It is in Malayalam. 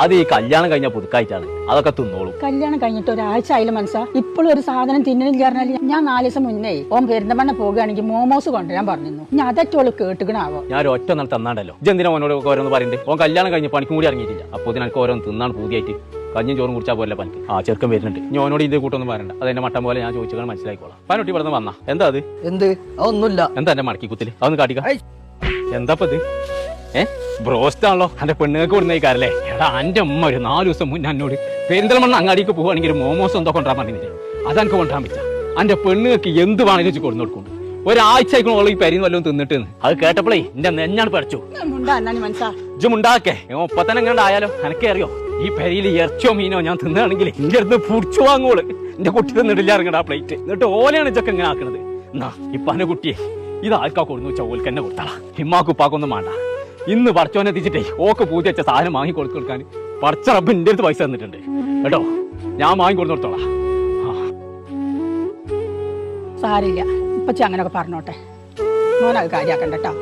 അത് ഈ കല്യാണം കഴിഞ്ഞ പുതുക്കായിട്ടാണ്. അതൊക്കെ തിന്നോളൂ. കല്യാണം കഴിഞ്ഞിട്ട് ഒരാഴ്ച ആയില്ല മനസ്സാ, ഇപ്പോഴും ഒരു സാധനം തിന്നണില്ല പറഞ്ഞാൽ. ഞാൻ 4 ദിവസം മുന്നേ ഓൻ പെരുന്തമണ്ണ പോകുകയാണെങ്കിൽ മോമോസ് കൊണ്ടുവരാൻ പറഞ്ഞിരുന്നു. ഞാൻ അതൊറ്റോള് കേട്ടുകണാവോ. ഞാൻ ഒറ്റ നാൾ തന്നാണ്ടല്ലോ. ഇതെന്തിനാ ഓനോട് ഓരോന്ന് പറയുന്നത്? ഓൻ കല്യാണം കഴിഞ്ഞ് പണിക്കും കൂടി ഇറങ്ങിയിട്ടില്ല. അപ്പോൾ ഇതിനൊക്കെ ഓരോന്ന് തിന്നാണ് പൂതിയായിട്ട്. കഞ്ഞും ചോറും കുടിച്ചാൽ പോലെ പനിക്ക്. ചെറുക്കം വരുന്നുണ്ട്. ഞാൻ ഓനോട് ഇതിന്റെ കൂട്ടൊന്നും പറയണ്ട. അതെന്റെ മട്ടം പോലെ ഞാൻ ചോദിച്ചാൽ മനസ്സിലായിക്കോളാം. പനൊട്ടി ഇവിടെ വന്നാ എന്താ അത്? എന്ത്? അതൊന്നുമില്ല. എന്താ എന്റെ മടക്കി കുത്തില്? അതൊന്ന് കാട്ടിക്ക. എന്താപ്പ ഇത്? ബ്രോസ്റ്റ് ആണല്ലോ. എന്റെ പെണ്ണുങ്ങൾക്ക് കൊടുന്നേക്കാരല്ലേ? എടാ എന്റെ അമ്മ ഒരു 4 ദിവസം മുന്നേ എന്നോട് പെരിന്തൽമണ്ണ അങ്ങാടിക്ക് പോവുകയാണെങ്കിൽ മോമോസ് എന്തോ കൊണ്ടുവരാൻ പറഞ്ഞില്ലേ? അതെനിക്ക് കൊണ്ടുവരാൻ പറ്റാ. എന്റെ പെണ്ണുങ്ങൾക്ക് എന്ത് വേണമെങ്കിലും വെച്ച് കൊടുന്നു കൊടുക്കും. ഒരാഴ്ചയായിക്കോളും ഈ പരിന്ന് വല്ലതും തിന്നിട്ട്. അത് കേട്ടപ്പോഴേ എന്റെ നെഞ്ഞാണ് പഠിച്ചു. ഇജുമുണ്ടാക്കേ ഒപ്പ തന്നെ എങ്ങാണ്ടായാലോ? എനക്കേ അറിയോ ഈ പെരിയിൽ ഇറച്ചിയോ മീനോ ഞാൻ തിന്നാണെങ്കിൽ എന്റെ അടുത്ത് പുടിച്ചു വാങ്ങോള്. എന്റെ കുട്ടി തിന്നിട്ടില്ല ഇറങ്ങണ ആ പ്ലേറ്റ്. എന്നിട്ട് ഓലെയാണ് ഇതൊക്കെ എങ്ങനെ ആക്കണത്? എന്നാ ഇപ്പൊ എന്റെ കുട്ടിയെ ഇത് ആർക്കാ കൊടുന്നു വെച്ചാൽ ഓൽക്ക് എന്നെ കൊടുത്താളാ. ഹിമ്മാക്ക് ഉപ്പാക്കൊന്നും വേണ്ട. ഇന്ന് പടച്ചോനെ എത്തിച്ചിട്ടേ ഓക്ക് പൂജ വെച്ച സാധനം വാങ്ങി കൊടുക്കാൻ പടച്ച റബ്ബ് എന്റെ അടുത്ത് പൈസ തന്നിട്ടുണ്ട് കേട്ടോ. ഞാൻ വാങ്ങി കൊടുത്തോളാം. സാരില്ല, ഇപ്പൊ അങ്ങനൊക്കെ പറഞ്ഞോട്ടെ. മോനത് കാര്യാക്കണ്ട കേട്ടോ.